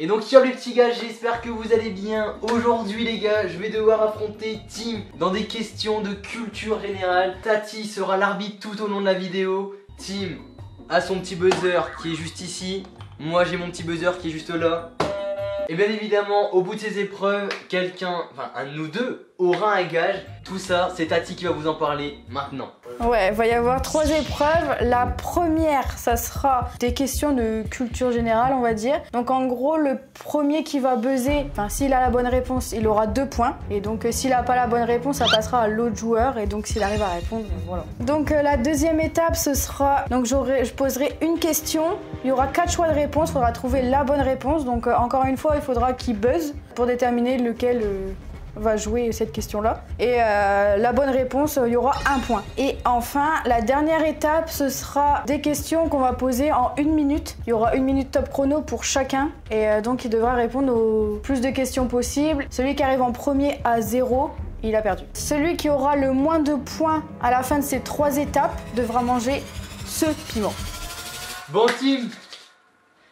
Et donc ciao les petits gars, j'espère que vous allez bien. Aujourd'hui les gars, je vais devoir affronter Tim dans des questions de culture générale. Tati sera l'arbitre tout au long de la vidéo. Tim a son petit buzzer qui est juste ici. Moi j'ai mon petit buzzer qui est juste là. Et bien évidemment, au bout de ces épreuves, quelqu'un, enfin un de nous deux, aura un gage. Tout ça, c'est Tati qui va vous en parler maintenant. Ouais, il va y avoir 3 épreuves. La première, ça sera des questions de culture générale, on va dire. Donc en gros, le premier qui va buzzer, enfin s'il a la bonne réponse, il aura 2 points. Et donc s'il n'a pas la bonne réponse, ça passera à l'autre joueur. Et donc s'il arrive à répondre, voilà. Donc la deuxième étape, ce sera, donc je poserai une question. Il y aura 4 choix de réponse, il faudra trouver la bonne réponse. Donc encore une fois, il faudra qu'il buzz pour déterminer lequel va jouer cette question-là. Et la bonne réponse, il y aura 1 point. Et enfin, la dernière étape, ce sera des questions qu'on va poser en 1 minute. Il y aura 1 minute top chrono pour chacun. Et donc, il devra répondre au plus de questions possibles. Celui qui arrive en premier à 0, il a perdu. Celui qui aura le moins de points à la fin de ces 3 étapes devra manger ce piment. Bon Tim,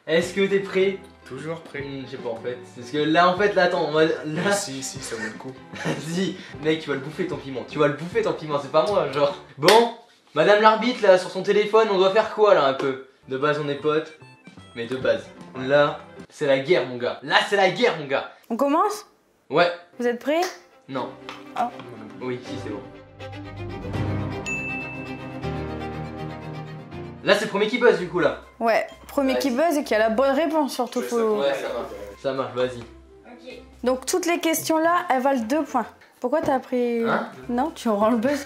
est-ce que t'es prêt? Toujours prêt. Je sais pas en fait. Parce que là en fait, là attends, on va. Là. Si, ça vaut le coup. Vas-y, mec, tu vas le bouffer ton piment. Tu vas le bouffer ton piment, c'est pas moi, genre. Bon, madame l'arbitre là, sur son téléphone, on doit faire quoi là un peu? De base, on est potes. Mais de base, là, c'est la guerre, mon gars. Là, c'est la guerre, mon gars. On commence? Ouais. Vous êtes prêts? Non. Ah. Oui, si, c'est bon. Là, c'est le premier qui buzz du coup là. Ouais, premier qui buzz et qui a la bonne réponse surtout. Ouais, ça marche. Ça marche, vas-y. Okay. Donc toutes les questions là, elles valent 2 points. Pourquoi t'as pris... Hein? Non, tu rends le buzz.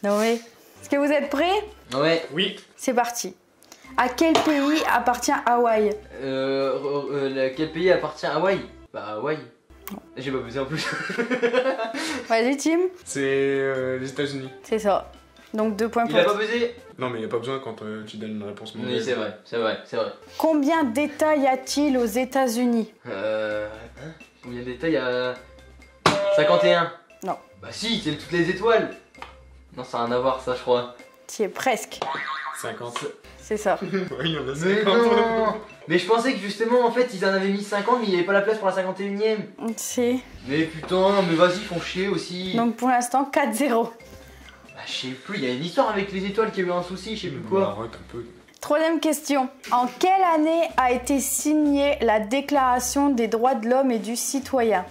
Non mais... Est-ce que vous êtes prêts? Ouais. Oui. C'est parti. À quel pays appartient Hawaï? Quel pays appartient à Hawaï? Bah Hawaï. J'ai pas buzzé en plus. Vas-y Tim. C'est les États-Unis. C'est ça. Donc 2 points pour... Il a pas buzzé? Non mais il n'y a pas besoin quand tu donnes une réponse mauvaise. Oui, c'est vrai, c'est vrai, c'est vrai. Combien d'États y a-t-il aux États-Unis? Combien d'États il y a 51. Non. Bah si, c'est toutes les étoiles. Non, ça a rien à voir ça, je crois. Tu es presque. 50. C'est ça. Oui, il y en a 50. Mais non. Mais je pensais que justement, en fait, ils en avaient mis 50, mais il n'y avait pas la place pour la 51ème. Si. Mais putain, mais vas-y, ils font chier aussi. Donc pour l'instant, 4-0. Bah je sais plus, il y a une histoire avec les étoiles qui a eu un souci, je sais plus quoi. Arrête un peu. Troisième question. En quelle année a été signée la Déclaration des droits de l'homme et du citoyen?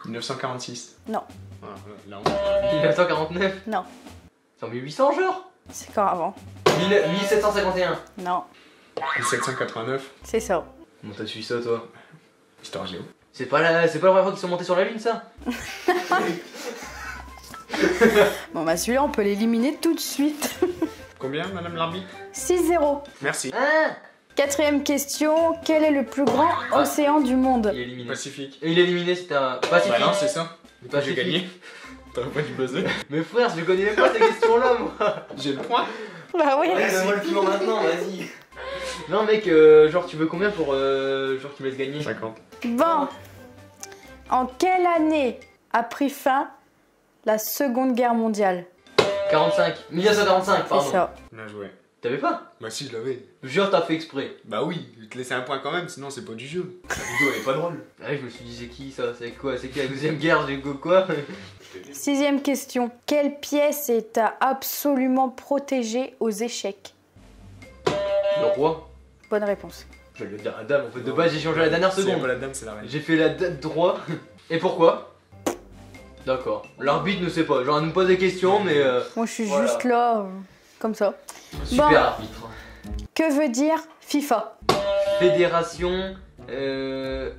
1946. Non. Ah, là, on... 1949. Non. C'est en 1800 genre. C'est quand avant? 1751. Non. 1789. C'est ça. Comment t'as su ça toi? Histoire géo. C'est pas la première fois qu'ils sont montés sur la lune ça? Bon bah celui-là on peut l'éliminer tout de suite. Combien madame l'arbitre? 6-0. Merci. Hein? Quatrième question. Quel est le plus grand océan du monde? Il est éliminé. Pacifique. Et il est éliminé, c'était un Pacifique. Bah non, c'est ça. J'ai Pacifique. gagné. T'aurais pas dû buzzer. Mais frère, je connais même pas ces questions-là, moi. J'ai le point. Bah oui. Ouais, donne-moi le piment maintenant, vas-y. Non, mec, genre, tu veux combien pour genre, tu me laisses gagner? 50. Bon. En quelle année a pris fin la Seconde Guerre mondiale? 45. 1945, pardon. C'est ça. Bien joué. T'avais pas? Bah si, je l'avais. Jure, t'as fait exprès. Bah oui, je vais te laisser un point quand même, sinon c'est pas du jeu. La vidéo, elle est pas drôle. Ah, je me suis dit, c'est qui ça? C'est quoi? C'est qui la deuxième guerre? J'ai quoi? Sixième question. Quelle pièce est à absolument protéger aux échecs? Le roi? Bonne réponse. Je vais le dire à la dame, en fait, de base, j'ai changé à la dernière C'est seconde. pas la dame, c'est la reine. J'ai fait la date droit. Et pourquoi? D'accord. L'arbitre ne sait pas. Genre, elle nous pose des questions, mais. Moi je suis voilà. juste là, comme ça. Super Bon. arbitre. Que veut dire FIFA? Fédération. Je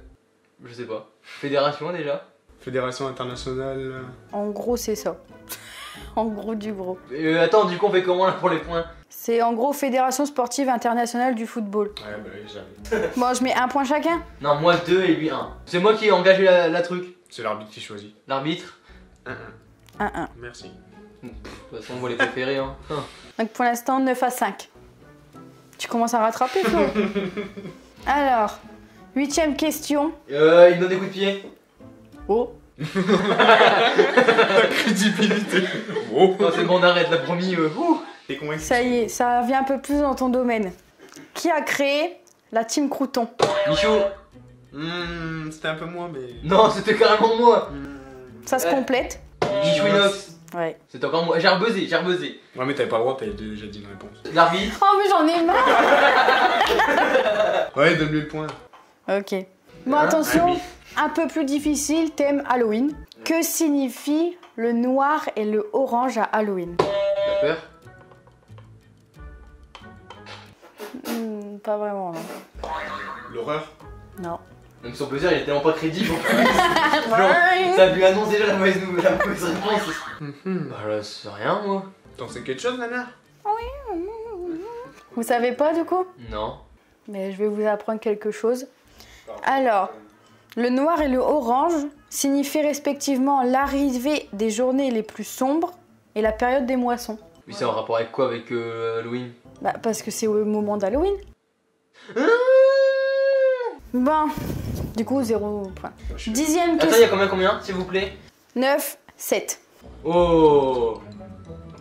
sais pas. Fédération déjà? Fédération internationale. En gros c'est ça. En gros du gros. Attends, du coup, on fait comment là pour les points? C'est en gros Fédération sportive internationale du football. Ouais, bah oui, j'avais. Bon, je mets 1 point chacun. Non, moi 2 et lui 1. C'est moi qui ai engagé la truc. C'est l'arbitre qui choisit. L'arbitre. 1-1. Merci. De toute façon, on va les préférer. Hein. Donc pour l'instant 9-5. Tu commences à rattraper toi. Alors, 8ème question. Il me donne des coups de pied. Oh. Crédibilité. Oh. Non, c'est bon, arrête, la promis. T'es convaincu? Ça y est, ça vient un peu plus dans ton domaine. Qui a créé La team Crouton. Michaud. C'était un peu moins, mais. Non, c'était carrément moi. Ça se complète. Michou Inox. Ouais. C'est encore moi. J'ai rebuzzé. Ouais, mais t'avais pas le droit, t'avais déjà dit une réponse. L'arbitre. Oh, mais j'en ai marre. Ouais, donne-lui le point. Ok. Bon, attention, un peu plus difficile, thème Halloween. Que signifie le noir et le orange à Halloween? T'as peur? Pas vraiment, non. L'horreur. Non. Donc son buzzer il est tellement pas crédible en plus. Genre, ça lui annonce déjà la mauvaise réponse. Bah là, c'est rien moi. T'en sais quelque chose, Nana? Vous savez pas du coup? Non. Mais je vais vous apprendre quelque chose. Alors, le noir et le orange signifient respectivement l'arrivée des journées les plus sombres et la période des moissons. Oui, c'est en rapport avec quoi? Avec Halloween? Bah, parce que c'est au moment d'Halloween. Bon, du coup, 0 point. 10e Attends, il y a combien s'il vous plaît? 9, 7. Oh,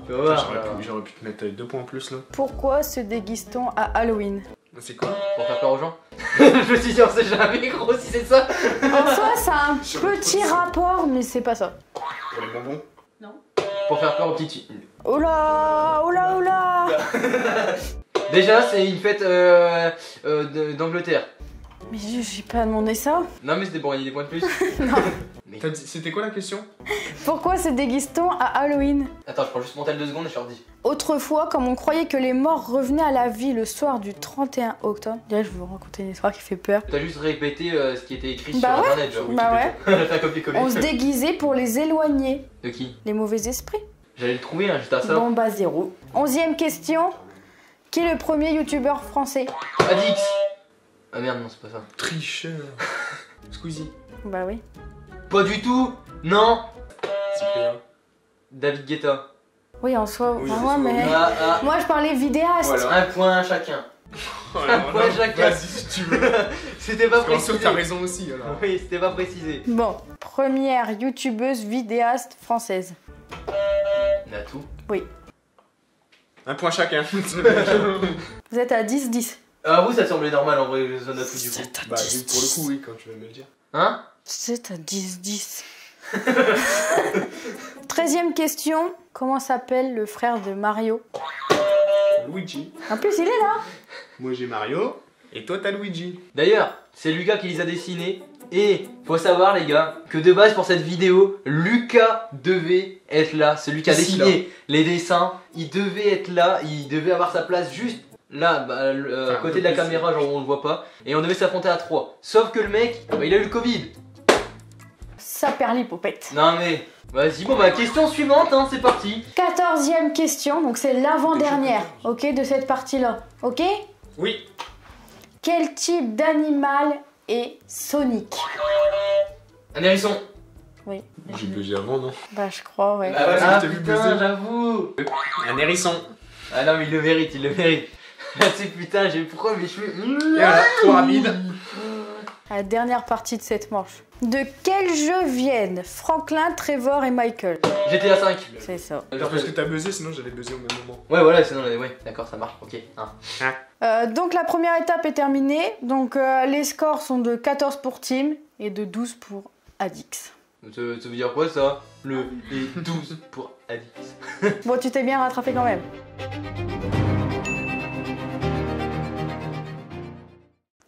tu vas voir, là. J'aurais pu te mettre 2 points en plus là. Pourquoi se déguise-t-on à Halloween? C'est quoi? Pour faire peur aux gens. Je me suis dit on sait jamais gros si c'est ça. En soi, ça a un petit rapport, mais c'est pas ça. Pour les bonbons? Pour faire peur aux petites filles. Oh là, oh là, oh là. Déjà c'est une fête d'Angleterre. Mais j'ai pas demandé ça. Non mais c'était pour gagner des points de plus. Non. Mais... C'était quoi la question? Pourquoi se déguise-t-on à Halloween? Attends, je prends juste mon tel 2 secondes et je leur dis. Autrefois, comme on croyait que les morts revenaient à la vie le soir du 31 octobre. Déjà, je vais vous raconter une histoire qui fait peur. T'as juste répété ce qui était écrit Bah sur ouais, internet, genre. bah ouais. Fait un copier-coller. On se déguisait pour les éloigner. De qui? Les mauvais esprits. J'allais le trouver, hein, juste à ça. Bon, bah 0. 11e question. Qui est le premier youtubeur français? Adix. Ah merde, non, c'est pas ça. Tricheur. Squeezie. Bah oui. Pas du tout. Non. Cyprien. David Guetta. Oui, en soi, Oui, enfin, en moi, soi, mais... oui. Ah, Moi, je parlais vidéaste. Voilà. Un point chacun. Ouais, chacun. vas-y si tu veux. C'était pas Parce qu'en soi, précisé. t'as raison aussi alors. Oui, c'était pas précisé. Bon, première youtubeuse vidéaste française. Natou. Oui. Un point chacun. Vous êtes à 10-10. Ah vous ça te semblait normal en vrai, Natou du coup. Bah, oui, pour le coup, oui, quand tu vas me le dire. Hein? Vous êtes à 10-10. 13e question. Comment s'appelle le frère de Mario? Luigi. En plus, il est là. Moi j'ai Mario. Et toi t'as Luigi. D'ailleurs, c'est Lucas qui les a dessinés. Et faut savoir les gars, que de base pour cette vidéo, Lucas devait être là. Celui qui a Ici, dessiné les dessins, il devait être là. Il devait avoir sa place juste là, bah, à côté de la caméra, genre on le voit pas. Et on devait s'affronter à 3. Sauf que le mec, bah, il a eu le Covid. Ça perd l'hypopète. Non mais, vas-y, bon bah question suivante, hein, c'est parti. 14e question, donc c'est l'avant-dernière, ok, de cette partie-là, ok? Oui. Quel type d'animal est Sonic? Un hérisson. Oui. J'ai buzzé avant, non? Bah je crois, ouais. Ah, vas-y, Ah je t'ai vu putain, buzzer. j'avoue. Un hérisson. Ah non mais il le mérite, il le mérite. Ah tu sais putain, j'ai pourquoi mes cheveux. Et voilà, trop rapide. La dernière partie de cette manche. De quel jeu viennent Franklin, Trevor et Michael? GTA 5. C'est ça. Parce que t'as buzzé, sinon j'allais buzzer au même moment. Ouais voilà, sinon ouais, d'accord, ça marche, ok. Hein. Donc la première étape est terminée. Donc les scores sont de 14 pour Team et de 12 pour Adix. Ça veut dire quoi ça? Les 12 pour Adix. Bon, tu t'es bien rattrapé quand même.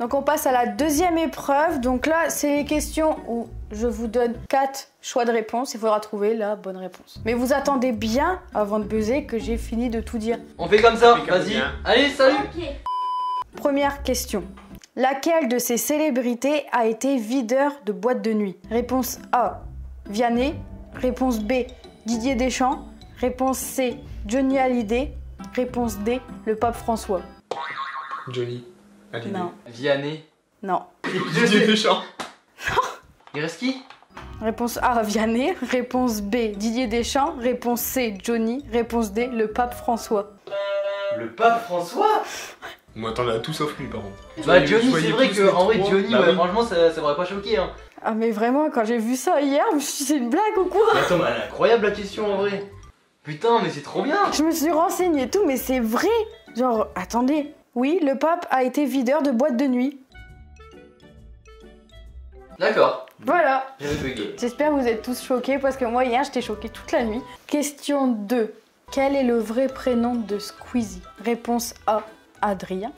Donc on passe à la deuxième épreuve. Donc là, c'est les questions où je vous donne 4 choix de réponse. Il faudra trouver la bonne réponse. Mais vous attendez bien, avant de buzzer, que j'ai fini de tout dire. On fait comme ça, Impeccable, vas-y. bien. Allez, salut. Première question. Laquelle de ces célébrités a été videur de boîte de nuit? Réponse A, Vianney. Réponse B, Didier Deschamps. Réponse C, Johnny Hallyday. Réponse D, le pape François. Johnny. Allez. Non, Vianney. non. Didier Deschamps. Il reste qui? Réponse A, Vianney. Réponse B, Didier Deschamps. Réponse C, Johnny. Réponse D, le pape François. Le pape François? Moi t'en as tout sauf lui par contre. Bah Johnny, c'est vrai que en vrai trois. Johnny, Bah ouais, oui. franchement ça m'aurait pas choqué hein. Ah mais vraiment, quand j'ai vu ça hier, je me suis dit c'est une blague ou quoi? Mais attends, mais elle est incroyable la question en vrai. Putain, mais c'est trop bien. Je me suis renseignée et tout, mais c'est vrai. Genre, attendez, Oui, le pape a été videur de boîte de nuit. D'accord, Voilà. j'avais bugué. J'espère que vous êtes tous choqués parce que moi hier j'étais choquée toute la nuit. Question 2. Quel est le vrai prénom de Squeezie? Réponse A, Adrien.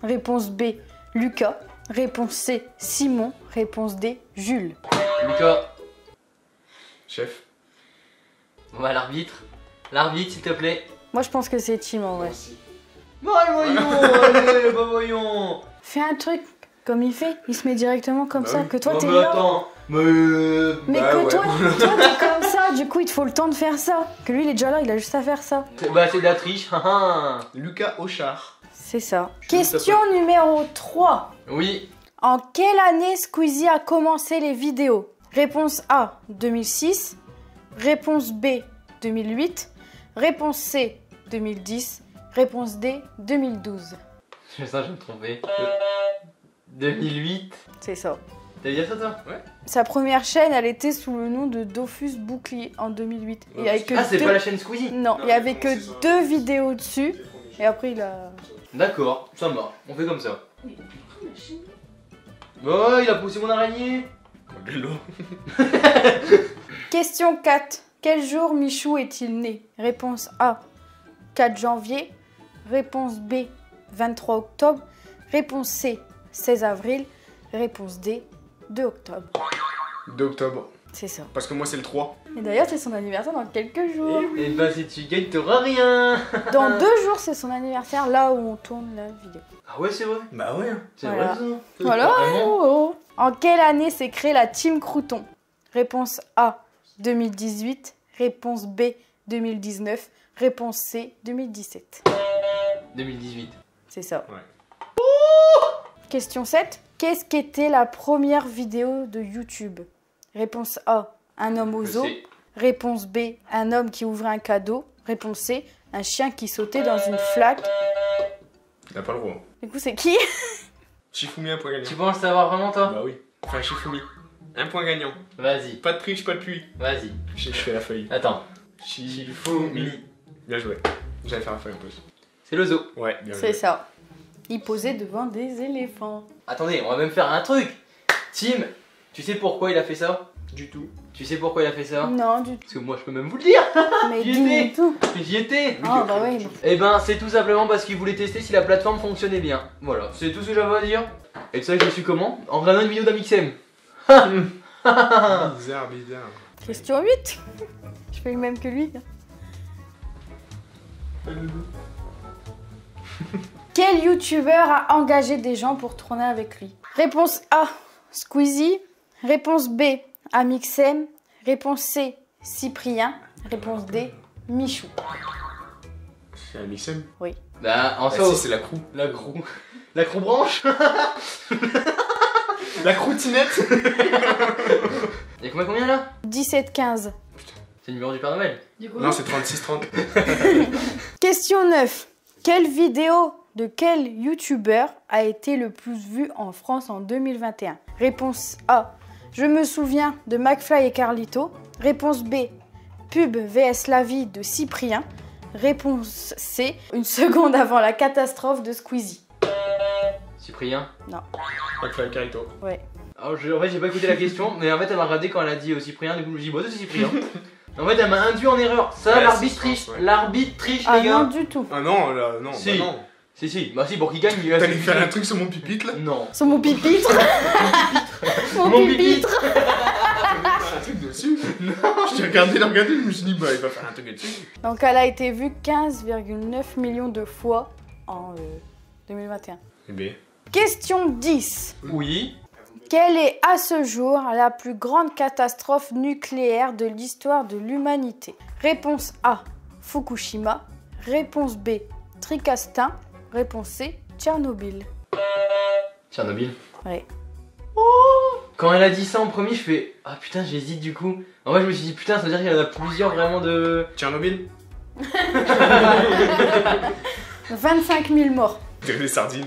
Réponse B, Lucas. Réponse C, Simon. Réponse D, Jules. Lucas, Chef. on va à l'arbitre. L'arbitre, s'il te plaît. Moi je pense que c'est Tim en vrai. Bah voyons, allez, bah voyons. Fais un truc comme il fait, il se met directement comme Bah ça. oui. Que toi Oh, t'es mais là. attends, Mais bah que ouais. toi t'es comme ça, du coup il te faut le temps de faire ça. Que lui il est déjà là, il a juste à faire ça. Bah c'est de la triche, haha. Lucas Auchard. C'est ça. Je suis juste Question numéro 3. Oui, En quelle année Squeezie a commencé les vidéos? Réponse A, 2006. Réponse B, 2008. Réponse C, 2010. Réponse D, 2012. je sens que je vais me tromper. 2008. C'est ça. T'as dit ça toi? Sa première chaîne, elle était sous le nom de Dofus Bouclier en 2008. Et il y avait que Ah, c'est deux- pas la chaîne Squeezie? Non, il y avait que 2 vidéos dessus. Et après il a... D'accord, ça marche, on fait comme ça. Oh, il a poussé mon araignée. De l'eau. Question 4. Quel jour Michou est-il né? Réponse A, 4 janvier. Réponse B, 23 octobre. Réponse C, 16 avril. Réponse D, 2 octobre. 2 octobre. C'est ça. Parce que moi c'est le 3. Et d'ailleurs, c'est son anniversaire dans quelques jours. Et bah si tu gagnes, t'auras rien. Dans 2 jours, c'est son anniversaire, là où on tourne la vidéo. Ah ouais, c'est vrai. Bah ouais. C'est Voilà. vrai ça. Voilà. Vraiment. Oh, oh. En quelle année s'est créée la Team Crouton? Réponse A, 2018. Réponse B, 2019. Réponse C, 2017. 2018. C'est ça. Ouais. Question 7. Qu'est-ce qu'était la première vidéo de YouTube? Réponse A, un homme au Je zoo. sais. Réponse B, un homme qui ouvrait un cadeau. Réponse C, un chien qui sautait dans une flaque. T'as pas le droit. Du coup, c'est qui? Shifumi, un point gagnant. Tu penses savoir vraiment toi? Bah oui. Enfin, Shifumi. Un point gagnant. Vas-y, Pas de triche, pas de pluie. vas-y. Je fais la feuille. Attends. Shifumi. Bien joué. J'allais faire la feuille en plus. C'est le zoo. Ouais, bien joué. C'est ça. Il posait devant des éléphants. Attendez, on va même faire un truc. Tim, tu sais pourquoi il a fait ça? Du tout. Tu sais pourquoi il a fait ça? Non, du tout. Parce que moi je peux même vous le dire. Mais J'y dis-nous étais. tout. J'y étais. Ah, bah ouais. Eh ben c'est tout simplement parce qu'il voulait tester si la plateforme fonctionnait bien. Voilà, c'est tout ce que j'avais à dire. Et tu sais que je suis comment? En regardant une vidéo d'Amixem. Bizarre, bizarre. Question 8. Je fais le même que lui. Quel youtubeur a engagé des gens pour tourner avec lui? Réponse A, Squeezie. Réponse B, Amixem. Réponse C, Cyprien. Réponse D, Michou. C'est un Mixem. Bah en Ah soi, si, c'est la crew. la crew. La crew branche. La croutinette. Y'a combien là? 17-15. C'est le numéro du Père Noël. Non, c'est 36-30. Question 9. Quelle vidéo de quel youtubeur a été le plus vue en France en 2021? Réponse A. Je me souviens de McFly et Carlito. Réponse B. Pub vs la vie de Cyprien. Réponse C. Une seconde avant la catastrophe de Squeezie. Cyprien. McFly Carito. Ouais. Alors, en fait, j'ai pas écouté la question, mais en fait, elle m'a regardé quand elle a dit Cyprien, du coup, je me suis dit, bon, c'est Cyprien. En fait, elle m'a induit en erreur. Ça, Ouais, l'arbitre c'est triche. ça, ouais. L'arbitre triche, Ah les non, gars. du tout. Ah non, là, non. Si. Bah non. Si, bah si, pour qu'il gagne, il a T'allais faire un truc sur mon pupitre là? Non. Sur mon pupitre. Mon pupitre. Un truc dessus? Non. Je t'ai regardé, je me suis dit, bah il va faire un truc dessus. Donc elle a été vue 15,9 millions de fois en 2021. Eh ben. Question 10. Oui. Quelle est à ce jour la plus grande catastrophe nucléaire de l'histoire de l'humanité? Réponse A, Fukushima. Réponse B, Tricastin. Réponse C, Tchernobyl. Tchernobyl. Ouais. Quand elle a dit ça en premier, je fais ah putain, j'hésite du coup. En vrai, je me suis dit putain, ça veut dire qu'il y en a plusieurs vraiment de. Tchernobyl? 25 000 morts. Tirer des sardines.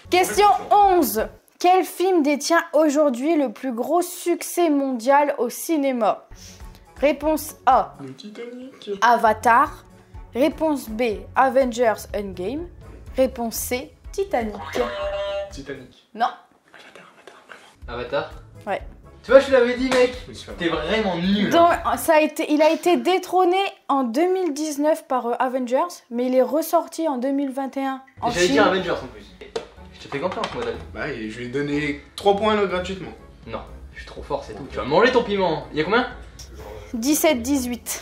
Question 11. Quel film détient aujourd'hui le plus gros succès mondial au cinéma? Réponse A, Le Titanic. Avatar. Réponse B, Avengers Endgame. Réponse C, Titanic. Titanic. Non. Avatar. Ouais. Tu vois, je te l'avais dit, mec. Oui, c'est pas T'es vraiment nul. Donc, il a été détrôné en 2019 par Avengers, mais il est ressorti en 2021 en J'allais Chine. dire Avengers en plus. Je te fais confiance, moi, David. Bah, et je lui ai donné 3 points là, gratuitement. Non, je suis trop fort, c'est tout. Tu vas manger ton piment. Il y a combien? 17-18.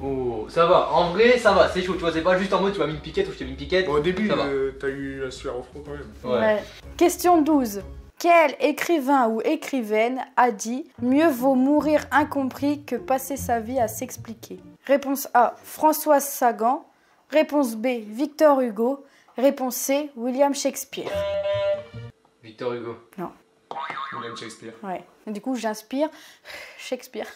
Oh, ça va. En vrai, ça va. C'est chaud. Tu vois, c'est pas juste en mode tu m'as mis une piquette ou je t'ai mis une piquette. Bon, au début, Ça va. t'as eu la sueur au front quand même. Ouais. Question 12. Quel écrivain ou écrivaine a dit « Mieux vaut mourir incompris que passer sa vie à s'expliquer » Réponse A, Françoise Sagan. Réponse B, Victor Hugo. Réponse C, William Shakespeare. Victor Hugo. William Shakespeare. Ouais. Et du coup, j'inspire Shakespeare.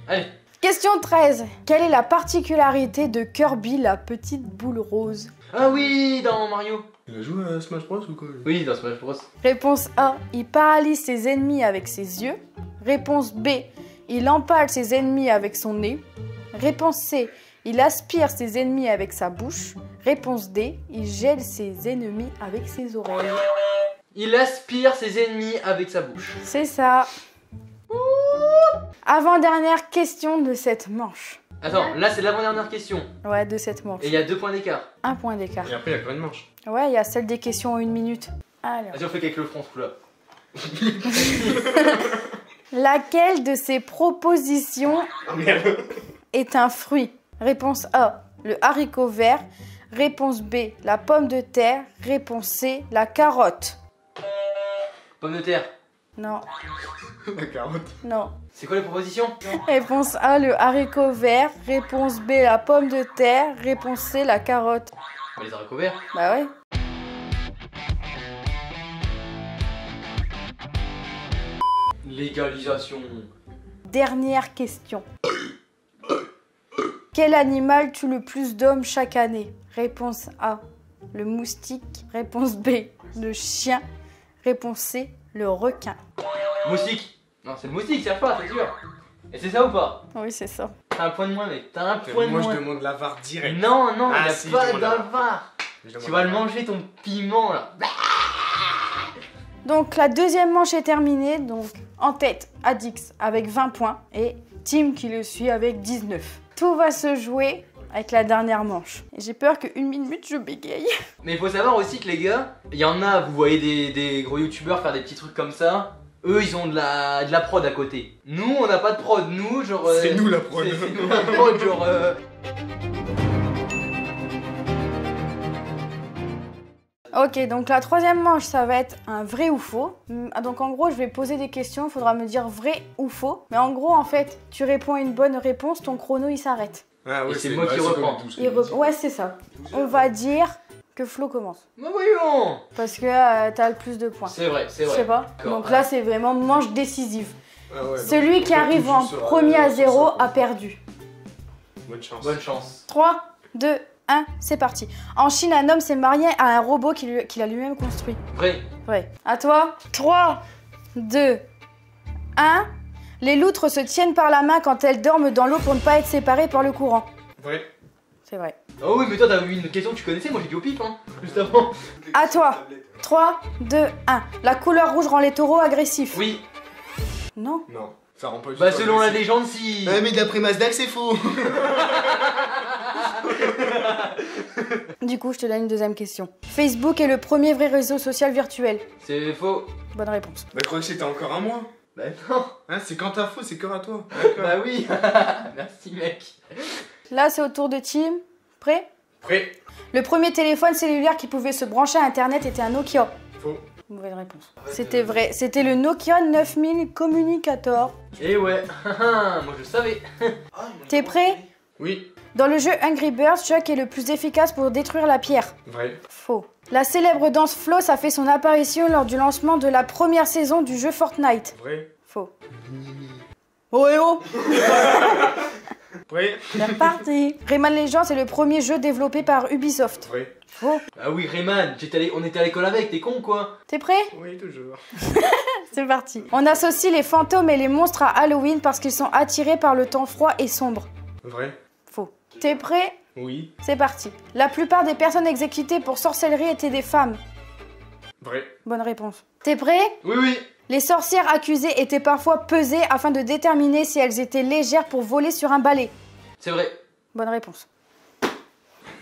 Allez. Question 13. Quelle est la particularité de Kirby, la petite boule rose? Ah oui, dans Mario. Il a joué à Smash Bros ou quoi lui? Oui, dans Smash Bros. Réponse A, il paralyse ses ennemis avec ses yeux. Réponse B, il empale ses ennemis avec son nez. Réponse C, il aspire ses ennemis avec sa bouche. Réponse D, il gèle ses ennemis avec ses oreilles. Il aspire ses ennemis avec sa bouche. C'est ça. Avant-dernière question de cette manche. Attends, là c'est l'avant-dernière question. Ouais, de cette manche. Et il y a 2 points d'écart. Un point d'écart. Et après, il y a plein de manches. Ouais, il y a celle des questions en 1 minute. Alors. Vas-y, on fait qu'avec le front ce coup-là. Laquelle de ces propositions Oh merde. est un fruit? Réponse A, le haricot vert. Réponse B, la pomme de terre. Réponse C, la carotte. Pomme de terre. Non, La carotte. non. C'est quoi les propositions? Réponse A, le haricot vert. Réponse B, la pomme de terre. Réponse C, la carotte. Les haricots verts. Bah ouais. Légalisation. Dernière question. Quel animal tue le plus d'hommes chaque année? Réponse A, le moustique. Réponse B, le chien. Réponse C, le requin. Moustique. Non, c'est le moustique, c'est pas, c'est sûr. Et c'est ça ou pas? Oui, c'est ça. T'as un point de moins, mec. T'as un point de Moi, moins. je demande la VAR direct. Non, non, Ah, il y a si, pas je demande la d'avare. Tu vas le manger ton piment là. Donc la deuxième manche est terminée. Donc en tête, Adix avec 20 points et Tim qui le suit avec 19. Tout va se jouer avec la dernière manche. Et j'ai peur que 1 minute je bégaye. Mais il faut savoir aussi que les gars, il y en a, vous voyez des gros youtubeurs faire des petits trucs comme ça. Eux, ils ont de la prod à côté. Nous, on n'a pas de prod. Nous, genre. C'est nous la prod. C'est nous la prod, genre. Ok, donc la troisième manche, ça va être un vrai ou faux. Donc en gros, je vais poser des questions, il faudra me dire vrai ou faux. Mais en gros, en fait, tu réponds à une bonne réponse, ton chrono il s'arrête. Ah ouais, Et c'est moi qui comme reprends. tout, c'est Ouais, c'est ça. On va dire que Flo commence. Mais voyons. Parce que t'as le plus de points. C'est vrai, c'est Je vrai. sais pas. D'accord. Donc là, c'est vraiment manche décisive. Ah ouais, Celui donc, qui on fait arrive tout en juste sur, premier à sur 0 ça. a perdu. Bonne chance. Bonne chance. 3, 2, 1, c'est parti. En Chine, un homme s'est marié à un robot qu'il a lui-même construit. Vrai. Ouais. À toi. 3, 2, 1. Les loutres se tiennent par la main quand elles dorment dans l'eau pour ne pas être séparées par le courant. Vrai. C'est vrai. Oh oui, mais toi, t'as eu une question que tu connaissais. Moi, j'ai dit au pif, hein. Juste avant. À toi. 3, 2, 1. La couleur rouge rend les taureaux agressifs. Oui. Non. Non, ça rend pas du Bah, tout selon la agressif. légende, si. Mais d'après Mazdak, c'est faux. Du coup, je te donne une deuxième question. Facebook est le premier vrai réseau social virtuel. C'est faux. Bonne réponse. Bah, je crois que c'était encore un mois. Bah, non. Hein, c'est quand t'as faux, c'est que à toi. D'accord. Bah, oui. Merci, mec. Là, c'est au tour de Tim. Prêt? Prêt. Le premier téléphone cellulaire qui pouvait se brancher à Internet était un Nokia. Faux. Mauvaise réponse. C'était vrai. C'était le Nokia 9000 Communicator. Et ouais. Moi, je savais. T'es prêt? Oui. Dans le jeu Angry Birds, Chuck est le plus efficace pour détruire la pierre. Vrai. Faux. La célèbre danse Floss a fait son apparition lors du lancement de la première saison du jeu Fortnite. Vrai. Faux. Oh et oh! Vrai. C'est parti. Rayman Legends est le premier jeu développé par Ubisoft. Vrai. Faux. Ah oui, Rayman, on était à l'école avec, t'es con quoi? T'es prêt? Oui, toujours. C'est parti. On associe les fantômes et les monstres à Halloween parce qu'ils sont attirés par le temps froid et sombre. Vrai. Faux. T'es prêt? Oui. C'est parti. La plupart des personnes exécutées pour sorcellerie étaient des femmes. Vrai. Bonne réponse. T'es prêt? Oui, oui. Les sorcières accusées étaient parfois pesées afin de déterminer si elles étaient légères pour voler sur un balai. C'est vrai. Bonne réponse.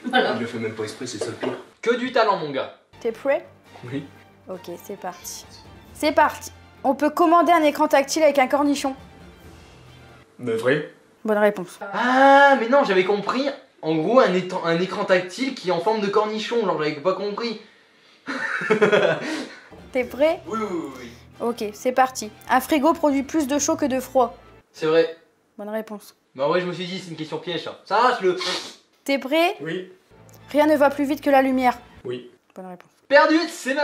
Voilà. Il le fait même pas exprès, c'est ça le pire. Que du talent, mon gars. T'es prêt? Oui. Ok, c'est parti. C'est parti. On peut commander un écran tactile avec un cornichon. Mais vrai. Bonne réponse. Ah, mais non, j'avais compris. En gros, un écran tactile qui est en forme de cornichon. Genre, j'avais pas compris. T'es prêt? Oui, oui, oui, oui. Ok, c'est parti. Un frigo produit plus de chaud que de froid. C'est vrai. Bonne réponse. Bah ouais, je me suis dit, c'est une question piège, ça. Ça arrache le... T'es prêt? Oui. Rien ne va plus vite que la lumière. Oui. Bonne réponse. Perdu, c'est ma...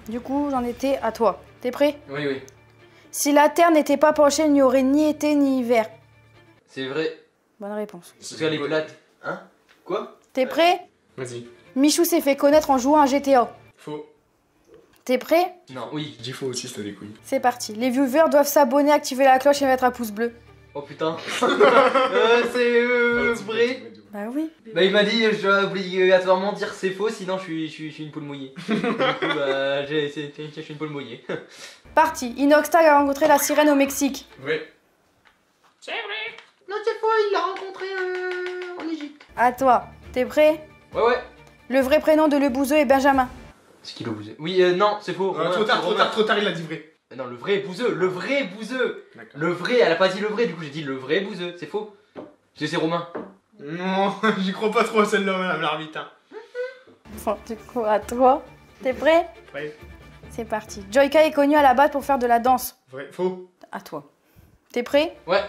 Du coup, j'en étais à toi. T'es prêt? Oui, oui. Si la Terre n'était pas penchée, il n'y aurait ni été ni hiver. C'est vrai. Bonne réponse. Parce qu'elle est plate. Hein? Quoi? T'es prêt? Vas-y. Michou s'est fait connaître en jouant à GTA. Faux. T'es prêt? Non, oui. Dis faux aussi, t'as des couilles. C'est parti. Les viewers doivent s'abonner, activer la cloche et mettre un pouce bleu. Oh putain. C'est vrai. Bah oui. Bah il m'a dit, je dois obligatoirement dire c'est faux, sinon je suis une poule mouillée. Du coup, bah je suis une poule mouillée. Parti. Inoxtag a rencontré la sirène au Mexique. Vrai. Non, cette fois, il l'a rencontré en Égypte. À toi. T'es prêt? Ouais, ouais. Le vrai prénom de Le Bouzeux est Benjamin. C'est qui le bouseux? Oui, non, c'est faux. Romain, Trop tard, c'est trop Romain. tard, trop tard, il a dit vrai. Non, le vrai bouseux, le vrai bouseux. D'accord. Le vrai, elle a pas dit le vrai, du coup j'ai dit le vrai bouseux, c'est faux. C'est Romain. Non, j'y crois pas trop à celle-là, madame l'arbitre. Hein. Bon, du coup, à toi. T'es prêt? Vrai. C'est parti. Joyka est connu à la base pour faire de la danse. Vrai. Faux. À toi. T'es prêt? Ouais.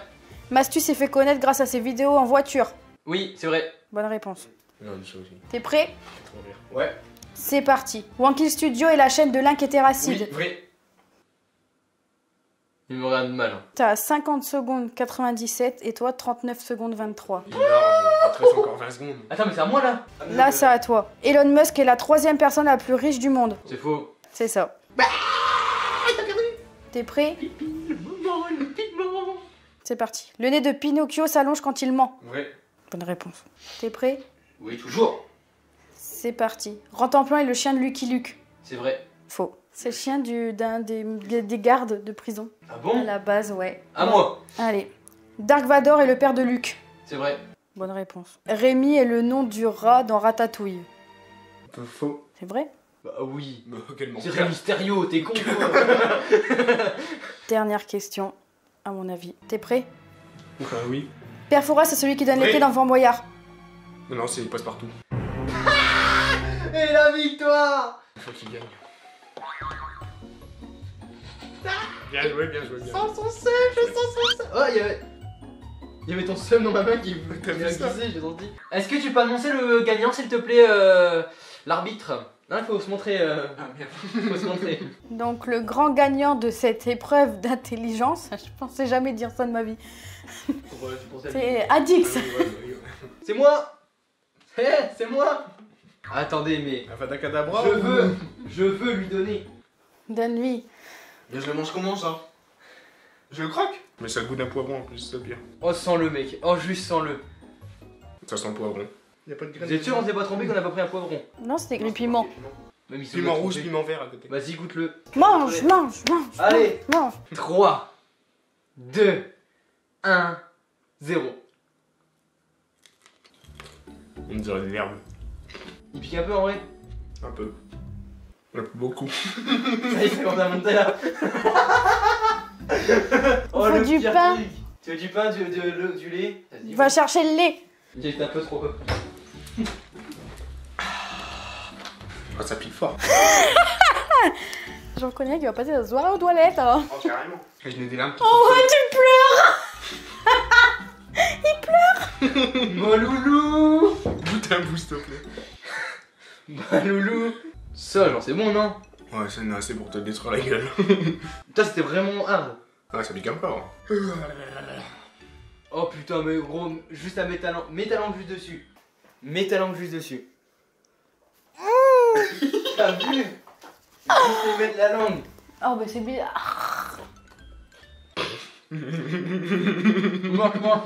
Mastu s'est fait connaître grâce à ses vidéos en voiture. Oui, c'est vrai. Bonne réponse. Non, une chose aussi. T'es prêt? Trop rire. Ouais. C'est parti. Wankill Studio est la chaîne de Link et Terracid. Oui, vrai. Il me regarde mal. Hein. T'as 50 secondes 97 et toi 39 secondes 23. Il reste encore 20 secondes. Attends, mais c'est à moi là. Là, c'est à toi. Elon Musk est la 3e personne la plus riche du monde. C'est faux. C'est ça. T'es prêt? C'est parti. Le nez de Pinocchio s'allonge quand il ment. Vrai. Bonne réponse. T'es prêt? Oui, toujours. C'est parti. Rantanplan est le chien de Lucky Luke. C'est vrai. Faux. C'est le chien d'un des gardes de prison. Ah À bon? la base, ouais. À moi. Allez. Dark Vador est le père de Luke. C'est vrai. Bonne réponse. Rémi est le nom du rat dans Ratatouille. Faux. C'est vrai? Bah oui. Bah, quel C'est menteur. Rey Mysterio, t'es con toi. Dernière question, à mon avis. T'es prêt? Oui. Père Fouras, c'est celui qui donne Oui. l'épée dans Fort Boyard. Non, non, c'est il passe partout. Et la victoire. Il faut qu'il gagne. Bien joué, bien joué, bien Sans joué. son seum, je sens son seum. Oh, il y avait ton seum dans ma main qui T'as vu m'a ça? glissé, j'ai senti. Est-ce que tu peux annoncer le gagnant, s'il te plaît, l'arbitre? Hein, faut se montrer. Ah merde. Faut se montrer. Donc le grand gagnant de cette épreuve d'intelligence, je pensais jamais dire ça de ma vie, c'est Adix. C'est moi. C'est moi. Attendez, mais Avada-cadabra. je veux lui donner. Donne-lui. Mais je le mange comment ça? Je le croque? Mais ça a le goût d'un poivron en plus, c'est pire. Oh, sens-le, mec. Oh, juste sens-le. Ça sent le poivron. Y'a pas de graines. Vous êtes sûr, on s'est pas trompé qu'on a pas pris un poivron? Non, c'était gris piment. Même ils se Piment sont rouge, trompés. piment vert à côté. Vas-y, goûte-le. Mange, mange, mange. Allez. Mange. 3, 2, 1, 0. On dirait des herbes. Il pique un peu en vrai. Un peu. Un peu beaucoup. Ça y est, on a monté là. Oh, Faut le du pire pain. truc. Tu veux du pain, du lait? Vas-y, Va chercher le lait. J'ai fait un peu trop. Ah, ça pique fort. J'en connais qui va passer la soirée aux toilettes. Hein. Oh, carrément. Et je n'ai des larmes qui Oh, tu pleures. Mon loulou. Goûte un bout, s'il te plaît. Mon loulou. Ça, genre, c'est bon, non? Ouais, ça n'est assez pour te détruire la gueule. Putain, c'était vraiment hard. Ah, ça pique un peu. Hein. Oh putain, mais gros, juste à mettre ta langue. Mets ta langue juste dessus. Mets ta langue juste dessus. T'as vu? Juste mettre la langue. Oh, bah c'est bizarre. Mange-moi.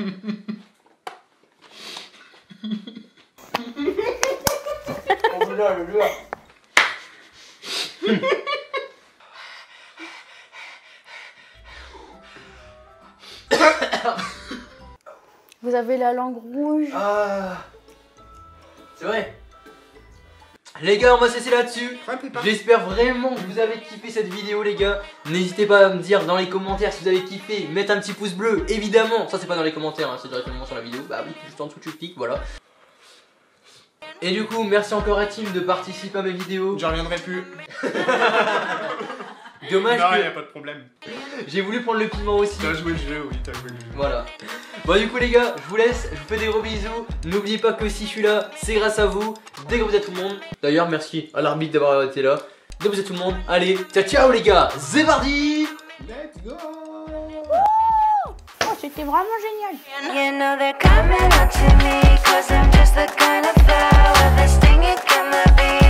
Oh putain, le joueur. Vous avez la langue rouge. Ah. C'est vrai. Les gars, on va se laisser là-dessus. J'espère vraiment que vous avez kiffé cette vidéo, les gars. N'hésitez pas à me dire dans les commentaires si vous avez kiffé. Mettre un petit pouce bleu, évidemment. Ça, c'est pas dans les commentaires, hein, c'est directement sur la vidéo. Bah oui, juste en dessous, tu cliques, voilà. Et du coup, merci encore à Tim de participer à mes vidéos. J'en reviendrai plus. Dommage non, que... y a pas de problème. J'ai voulu prendre le piment aussi. T'as joué le jeu, oui, t'as joué le jeu. Voilà. Bon du coup les gars, je vous laisse, je vous fais des gros bisous. N'oubliez pas que si je suis là, c'est grâce à vous. Dès que vous êtes tout le monde. D'ailleurs merci à l'arbitre d'avoir été là. Dès que vous êtes tout le monde, allez, ciao ciao les gars. C'est parti. Let's go. Oh, c'était vraiment génial. You know they're coming up to me, 'cause I'm just the kind of flower that's stinging in the bee.